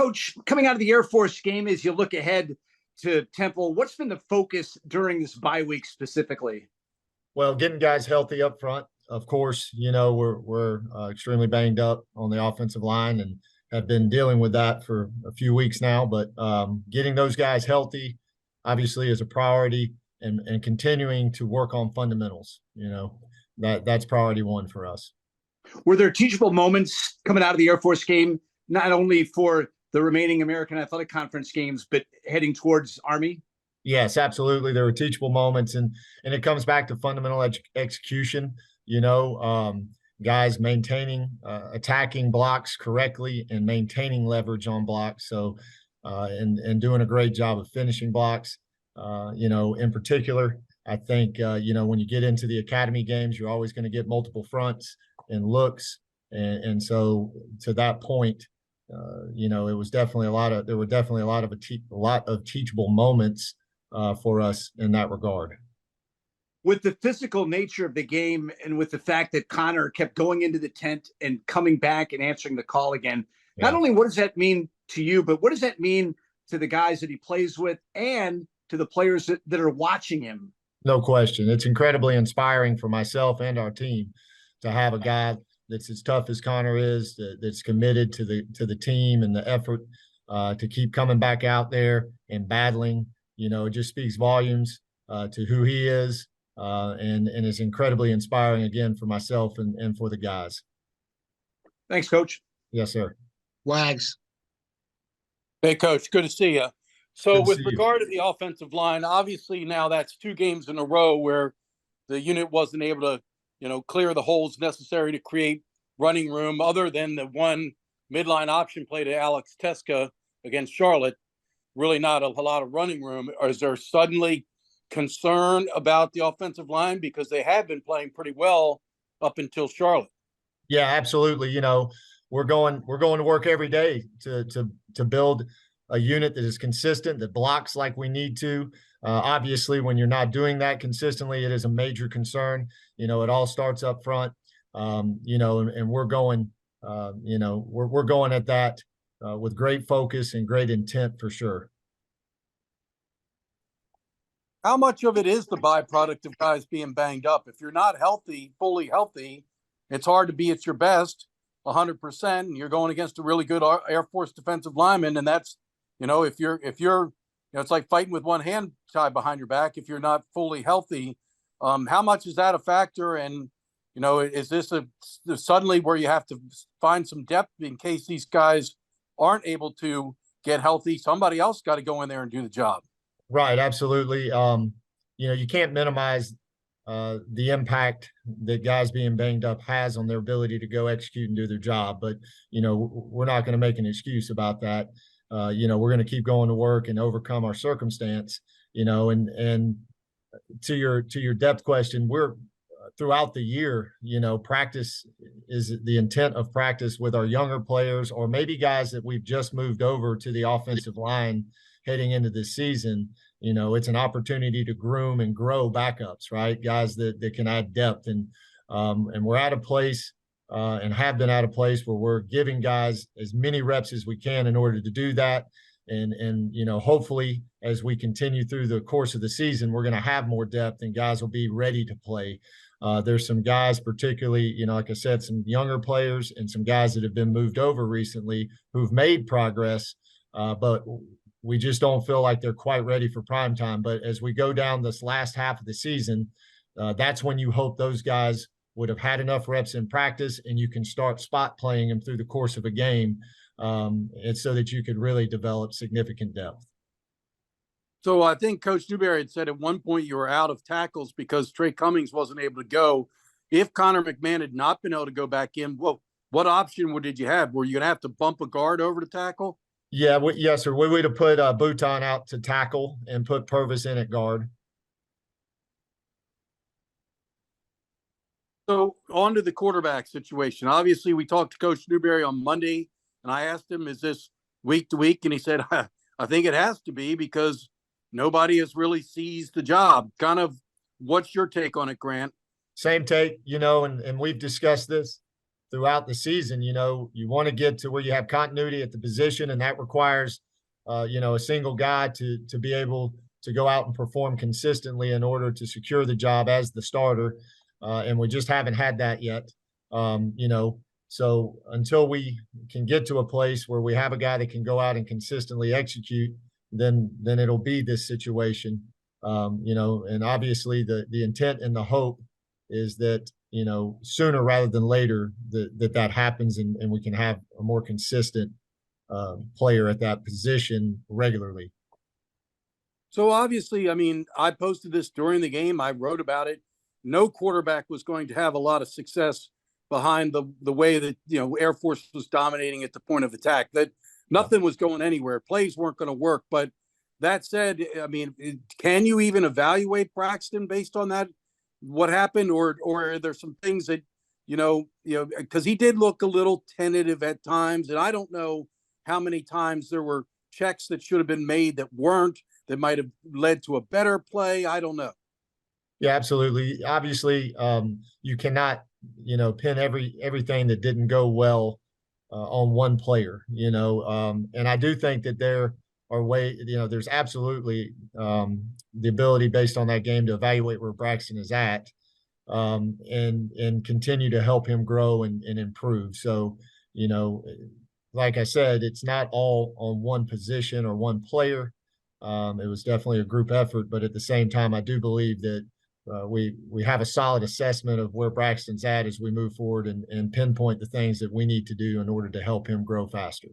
Coach, coming out of the Air Force game, as you look ahead to Temple, what's been the focus during this bye week specifically? Well, getting guys healthy up front. Of course, we're extremely banged up on the offensive line and have been dealing with that for a few weeks now. But getting those guys healthy, obviously, is a priority, and continuing to work on fundamentals. That's priority one for us. Were there teachable moments coming out of the Air Force game, not only for the remaining American Athletic Conference games, but heading towards Army? Yes, absolutely. There were teachable moments, and it comes back to fundamental execution. Guys maintaining, attacking blocks correctly, and maintaining leverage on blocks. So, and doing a great job of finishing blocks. In particular, I think when you get into the academy games, you're always going to get multiple fronts and looks, and so to that point, it was definitely there were definitely a lot of teachable moments for us in that regard. With the physical nature of the game and with the fact that Connor kept going into the tent and coming back and answering the call again, not only what does that mean to you, but what does that mean to the guys that he plays with and to the players that are watching him? No question. It's incredibly inspiring for myself and our team to have a guy that's as tough as Connor is, that's committed to the team and the effort to keep coming back out there and battling. It just speaks volumes to who he is, and is incredibly inspiring, again, for myself and for the guys. Thanks, Coach. Yes, sir. Wags. Hey, Coach, good to see you. So with regard to the offensive line, obviously now that's 2 games in a row where the unit wasn't able to, clear the holes necessary to create running room, other than the one midline option play to Alex Teska against Charlotte. Really not a lot of running room. Or is there suddenly concern about the offensive line, because they have been playing pretty well up until Charlotte? Yeah, absolutely. We're going to work every day to build a unit that is consistent, that blocks like we need to. Obviously, when you're not doing that consistently, it is a major concern. It all starts up front. And we're going, we're going at that with great focus and great intent for sure. How much of it is the byproduct of guys being banged up? If you're not healthy, fully healthy, it's hard to be at your best 100%. And you're going against a really good Air Force defensive lineman. And that's, if you're, it's like fighting with one hand tied behind your back if you're not fully healthy. How much is that a factor? And, is this suddenly where you have to find some depth in case these guys aren't able to get healthy? Somebody else got to go in there and do the job. Right. Absolutely. You can't minimize the impact that guys being banged up has on their ability to go execute and do their job. But, we're not going to make an excuse about that. We're going to keep going to work and overcome our circumstance, and to your depth question, we're throughout the year, practice is the intent of practice with our younger players, or maybe guys that we've just moved over to the offensive line heading into this season. It's an opportunity to groom and grow backups, right? Guys that can add depth. And we're at a place and have been at a place where we're giving guys as many reps as we can in order to do that. And hopefully as we continue through the course of the season, we're going to have more depth and guys will be ready to play. There's some guys, particularly, like I said, some younger players and some guys that have been moved over recently who've made progress, but we just don't feel like they're quite ready for prime time. But as we go down this last half of the season, that's when you hope those guys would have had enough reps in practice and you can start spot playing them through the course of a game, and so that you could really develop significant depth. So I think Coach Newberry had said at one point you were out of tackles because Trey Cummings wasn't able to go. If Connor McMahon had not been able to go back in, well, what option did you have? Were you going to have to bump a guard over to tackle? Yeah, yes, sir. We would have put Bouton out to tackle and put Purvis in at guard. So on to the quarterback situation. Obviously, we talked to Coach Newberry on Monday, and I asked him, is this week to week? And he said, I think it has to be because nobody has really seized the job. Kind of what's your take on it, Grant? Same take, and we've discussed this throughout the season, you know, you want to get to where you have continuity at the position, and that requires, you know, a single guy to be able to go out and perform consistently in order to secure the job as the starter. And we just haven't had that yet. You know, so until we can get to a place where we have a guy that can go out and consistently execute, then it'll be this situation. You know, and obviously the intent and the hope is that, you know, sooner rather than later that happens, and we can have a more consistent player at that position regularly. So obviously, I mean, I posted this during the game. I wrote about it. No quarterback was going to have a lot of success behind the way that, you know, Air Force was dominating at the point of attack, that nothing was going anywhere. Plays weren't going to work. But that said, I mean, can you even evaluate Braxton based on that, what happened? Or are there some things that, you know, because he did look a little tentative at times. And I don't know how many times there were checks that should have been made that weren't, that might have led to a better play. I don't know. Yeah, absolutely. Obviously, you cannot, you know, pin everything that didn't go well on one player, you know. And I do think that there are you know, there's absolutely the ability based on that game to evaluate where Braxton is at, and continue to help him grow and improve. So, you know, like I said, it's not all on one position or one player. It was definitely a group effort, but at the same time, I do believe that we have a solid assessment of where Braxton's at as we move forward, and pinpoint the things that we need to do in order to help him grow faster.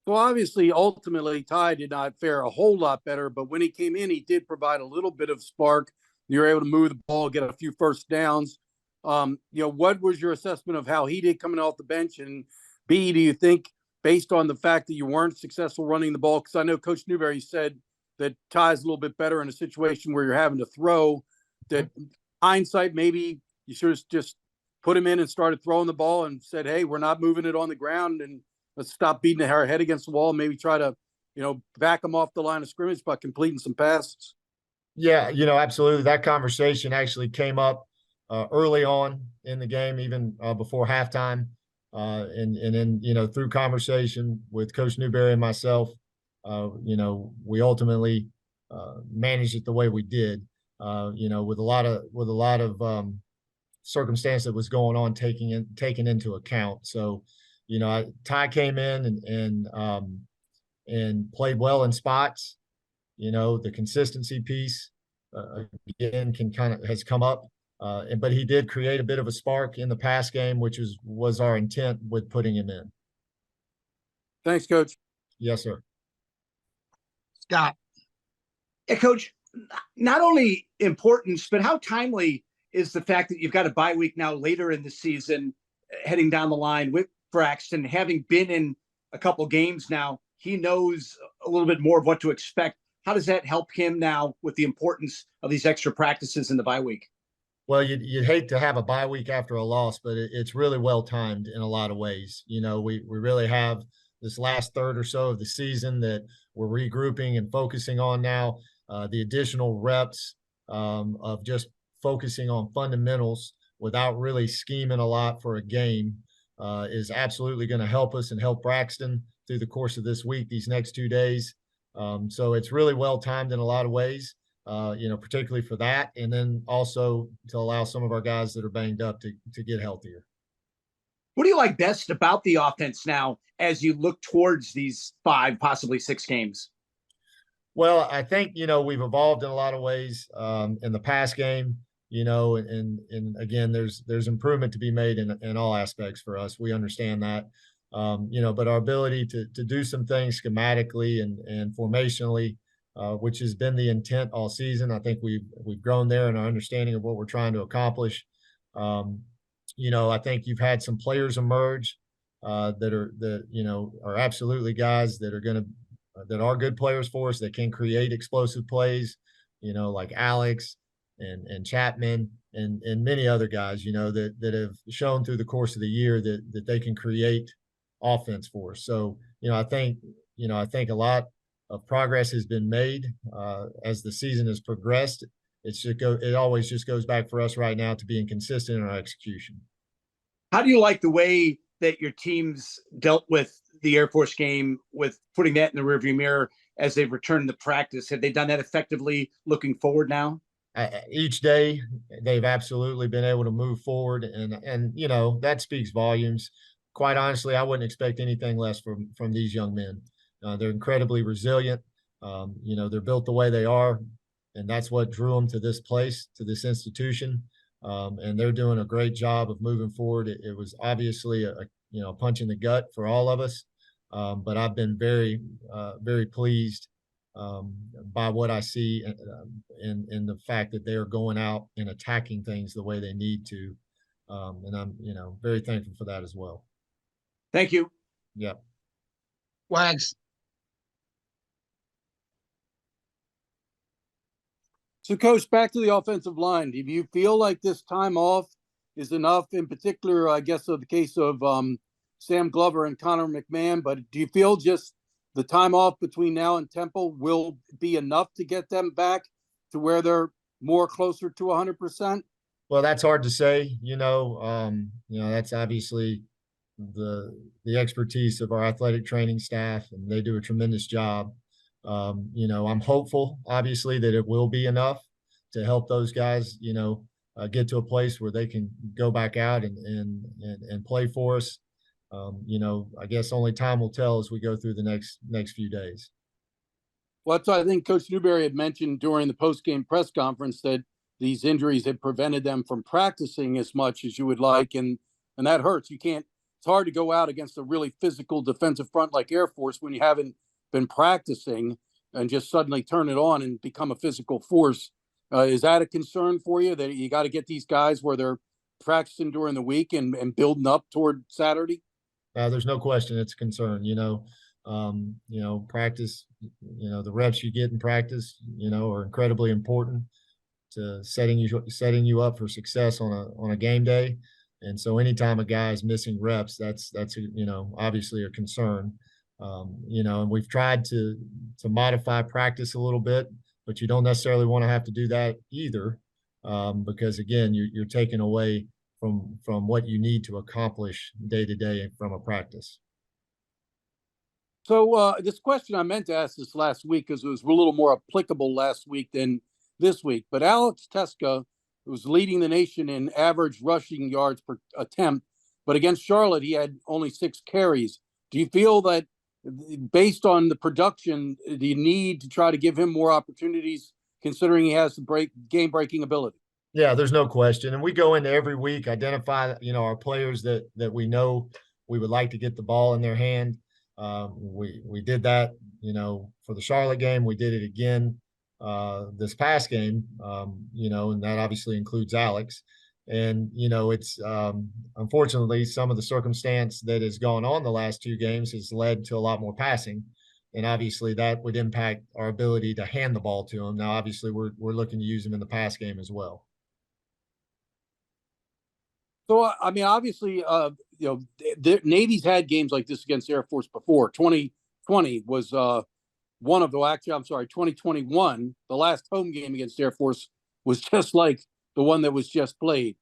So obviously, ultimately, Ty did not fare a whole lot better, but when he came in, he did provide a little bit of spark. You were able to move the ball, get a few first downs. You know, what was your assessment of how he did coming off the bench? And B, do you think, based on the fact that you weren't successful running the ball, because I know Coach Newberry said that Ty's a little bit better in a situation where you're having to throw, that hindsight, maybe you should have just put him in and started throwing the ball and said, hey, we're not moving it on the ground, and let's stop beating our head against the wall and maybe try to, you know, back them off the line of scrimmage by completing some passes. Yeah, you know, absolutely. That conversation actually came up early on in the game, even before halftime. And then, you know, through conversation with Coach Newberry and myself, you know, we ultimately managed it the way we did, you know, with a lot of circumstance that was going on taken into account. So, you know, Ty came in and played well in spots. You know, the consistency piece again has come up, but he did create a bit of a spark in the pass game, which was our intent with putting him in. Thanks, Coach. Yes, sir. Scott. Yeah, Coach, not only importance, but how timely is the fact that you've got a bye week now later in the season, heading down the line with Braxton, having been in a couple games now, he knows a little bit more of what to expect. How does that help him now with the importance of these extra practices in the bye week? Well, you'd hate to have a bye week after a loss, but it's really well timed in a lot of ways. You know, we really have this last third or so of the season that we're regrouping and focusing on now. The additional reps of just focusing on fundamentals without really scheming a lot for a game is absolutely going to help us and help Braxton through the course of this week, these next 2 days. So it's really well timed in a lot of ways, you know, particularly for that. And then also to allow some of our guys that are banged up to get healthier. What do you like best about the offense now as you look towards these 5, possibly 6 games? Well, I think, you know, we've evolved in a lot of ways in the pass game, you know, and again, there's improvement to be made in all aspects for us. We understand that, you know, but our ability to do some things schematically and formationally, which has been the intent all season. I think we've grown there in our understanding of what we're trying to accomplish. You know, I think you've had some players emerge that you know are absolutely guys that are good players for us that can create explosive plays. You know, like Alex and Chapman and many other guys. You know that have shown through the course of the year that they can create offense for us. So you know, I think a lot of progress has been made as the season has progressed. It always just goes back for us right now to being consistent in our execution. How do you like the way that your teams dealt with the Air Force game, with putting that in the rearview mirror as they've returned to practice? Have they done that effectively looking forward now? Each day they've absolutely been able to move forward, and you know, that speaks volumes. Quite honestly, I wouldn't expect anything less from these young men. They're incredibly resilient. You know, they're built the way they are, and that's what drew them to this place, to this institution. And they're doing a great job of moving forward. It was obviously a you know, punch in the gut for all of us, but I've been very pleased by what I see in the fact that they are going out and attacking things the way they need to. And I'm, you know, very thankful for that as well. Thank you. Yeah. Wags. So, Coach, back to the offensive line. Do you feel like this time off is enough? In particular, I guess, of the case of Sam Glover and Connor McMahon. But do you feel just the time off between now and Temple will be enough to get them back to where they're more closer to 100%? Well, that's hard to say. You know, that's obviously the expertise of our athletic training staff, and they do a tremendous job. You know, I'm hopeful, obviously, that it will be enough to help those guys, you know, get to a place where they can go back out and play for us. You know, I guess only time will tell as we go through the next few days. Well, that's what I think Coach Newberry had mentioned during the post-game press conference, that these injuries had prevented them from practicing as much as you would like, and that hurts. You can't. It's hard to go out against a really physical defensive front like Air Force when you haven't been practicing and just suddenly turn it on and become a physical force. Is that a concern for you, that you got to get these guys where they're practicing during the week and building up toward Saturday? There's no question it's a concern. You know, practice, you know, the reps you get in practice, you know, are incredibly important to setting you up for success on a game day. And so anytime a guy is missing reps, that's you know, obviously a concern. You know, and we've tried to modify practice a little bit, but you don't necessarily want to have to do that either, because again, you're taking away from what you need to accomplish day to day from a practice. So this question I meant to ask this last week because it was a little more applicable last week than this week. But Alex Teska was leading the nation in average rushing yards per attempt, but against Charlotte, he had only 6 carries. Do you feel that based on the production, do you need to try to give him more opportunities considering he has the game-breaking ability? Yeah, there's no question. And we go into every week, identify, you know, our players that we know we would like to get the ball in their hand. We did that, you know, for the Charlotte game. We did it again this past game, you know, and that obviously includes Alex. And, you know, it's unfortunately some of the circumstance that has gone on the last 2 games has led to a lot more passing. And obviously that would impact our ability to hand the ball to him. Now, obviously, we're looking to use him in the pass game as well. So, I mean, obviously, you know, the Navy's had games like this against Air Force before. 2020 was one of the, actually, I'm sorry, 2021, the last home game against Air Force was just like the one that was just played.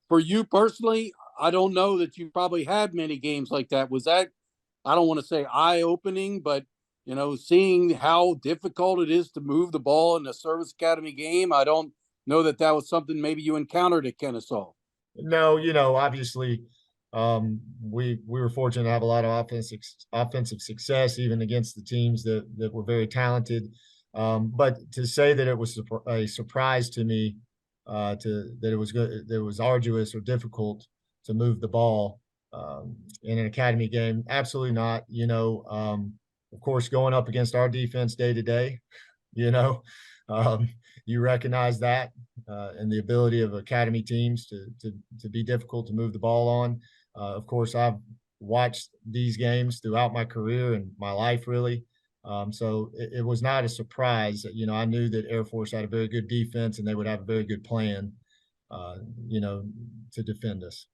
For you personally, I don't know that you probably had many games like that. Was that, I don't want to say eye-opening, but, you know, seeing how difficult it is to move the ball in a service academy game, I don't know that that was something maybe you encountered at Kennesaw. No, you know, obviously, we were fortunate to have a lot of offensive success, even against the teams that were very talented. But to say that it was a surprise to me, that it was arduous or difficult to move the ball in an academy game, absolutely not. You know, of course, going up against our defense day to day, you know, you recognize that and the ability of academy teams to be difficult to move the ball on. Of course, I've watched these games throughout my career and my life, really. So it was not a surprise. You know, I knew that Air Force had a very good defense and they would have a very good plan, you know, to defend us.